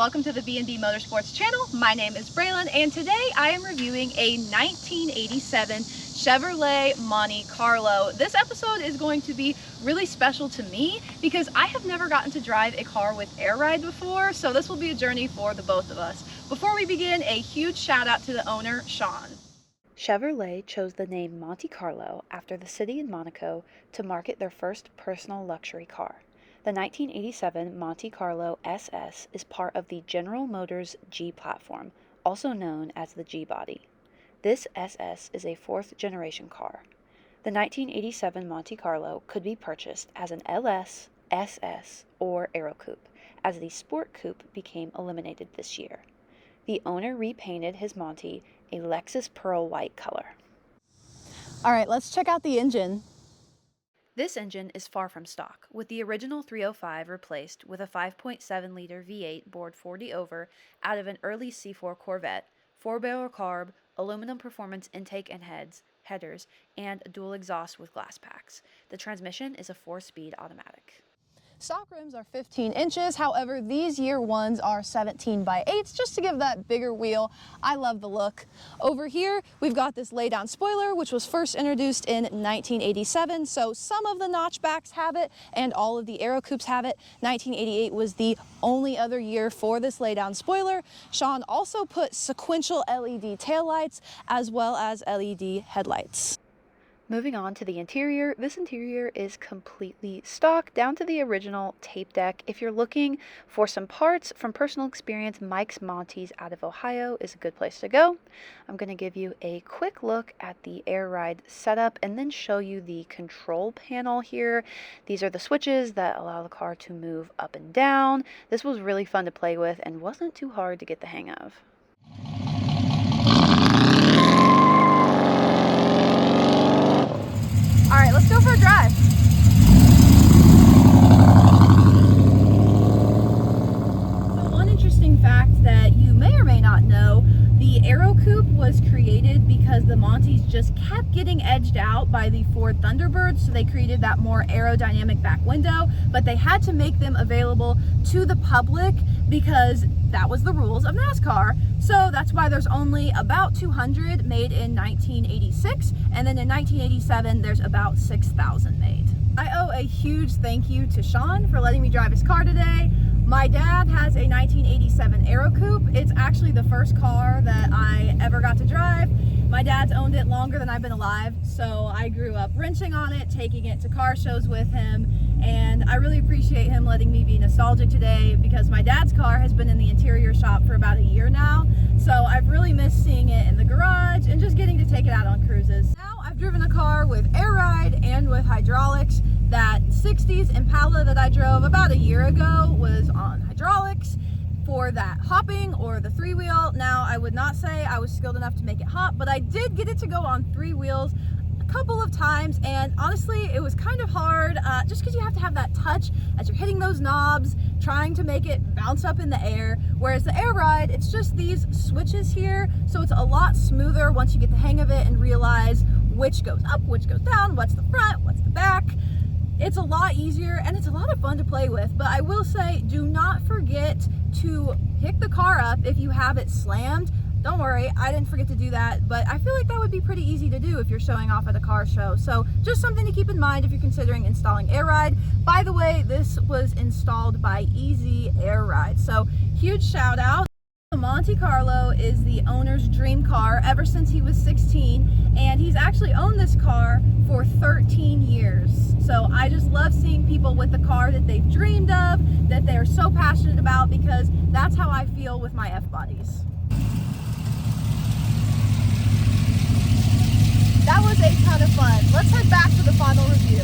welcome to the B&B Motorsports channel. My name is Braylon, and today I am reviewing a 1987 Chevrolet Monte Carlo. This episode is going to be really special to me because I have never gotten to drive a car with air ride before, so this will be a journey for the both of us. Before we begin, a huge shout out to the owner, Sean. Chevrolet chose the name Monte Carlo after the city in Monaco to market their first personal luxury car. The 1987 Monte Carlo SS is part of the General Motors G platform, also known as the G-body. This SS is a fourth-generation car. The 1987 Monte Carlo could be purchased as an LS, SS, or Aero Coupe, as the Sport Coupe became eliminated this year. The owner repainted his Monte a Lexus Pearl White color. All right, let's check out the engine. This engine is far from stock, with the original 305 replaced with a 5.7-liter V8 bored 40 over out of an early C4 Corvette, 4-barrel carb, aluminum performance intake and headers, and a dual exhaust with glass packs. The transmission is a 4-speed automatic. Stock rims are 15 inches, however, these year ones are 17/8 just to give that bigger wheel. I love the look. Over here, we've got this lay-down spoiler, which was first introduced in 1987, so some of the notchbacks have it, and all of the Aero Coupes have it. 1988 was the only other year for this lay-down spoiler. Sean also put sequential LED taillights as well as LED headlights. Moving on to the interior, this interior is completely stock down to the original tape deck. If you're looking for some parts from personal experience, Mike's Montes out of Ohio is a good place to go. I'm going to give you a quick look at the air ride setup and then show you the control panel here. These are the switches that allow the car to move up and down. This was really fun to play with and wasn't too hard to get the hang of. All right, let's go for a drive. So one interesting fact that you may or may not know, the Aero Coupe was created because the Montes just kept getting edged out by the Ford Thunderbirds, so they created that more aerodynamic back window, but they had to make them available to the public because that was the rules of NASCAR. So that's why there's only about 200 made in 1986, and then in 1987 there's about 6,000 made. I owe a huge thank you to Sean for letting me drive his car today. My dad has a 1987 Aero Coupe. It's actually the first car that I ever got to drive. My dad's owned it longer than I've been alive, so I grew up wrenching on it, taking it to car shows with him, and I really appreciate him letting me be nostalgic today because my dad's car has been in the interior shop for about a year now, so I've really missed seeing it in the garage and just getting to take it out on cruises. Now I've driven a car with air ride and with hydraulics. That 60s Impala that I drove about a year ago was on hydraulics for that hopping or the 3-wheel. Now, I would not say I was skilled enough to make it hop, but I did get it to go on 3 wheels a couple of times, and honestly, it was kind of hard just because you have to have that touch as you're hitting those knobs, trying to make it bounce up in the air, whereas the air ride, it's just these switches here, so it's a lot smoother once you get the hang of it and realize which goes up, which goes down, what's the front, what's the back. It's a lot easier and it's a lot of fun to play with, but I will say do not forget to pick the car up if you have it slammed. Don't worry, I didn't forget to do that, but I feel like that would be pretty easy to do if you're showing off at a car show. So just something to keep in mind if you're considering installing air ride. By the way, this was installed by Easy Air Ride, so huge shout out. The Monte Carlo is the owner's dream car ever since he was 16, and he's actually owned this car for 13 years. So I just love seeing people with the car that they've dreamed of, that they're so passionate about, because that's how I feel with my F-bodies. That was a ton of fun. Let's head back to the final review.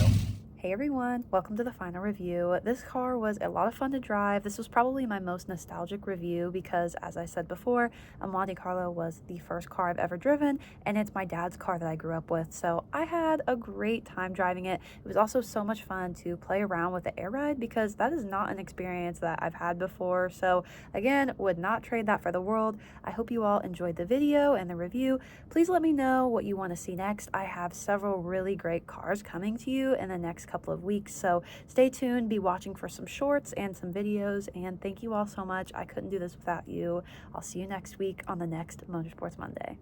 Hey everyone, welcome to the final review. This car was a lot of fun to drive. This was probably my most nostalgic review because, as I said before, a Monte Carlo was the first car I've ever driven, and it's my dad's car that I grew up with, so I had a great time driving it. It was also so much fun to play around with the air ride because that is not an experience that I've had before, so again, would not trade that for the world. I hope you all enjoyed the video and the review. Please let me know what you want to see next. I have several really great cars coming to you in the next couple of weeks. So stay tuned, be watching for some shorts and some videos, and thank you all so much. I couldn't do this without you. I'll see you next week on the next Motorsports Monday.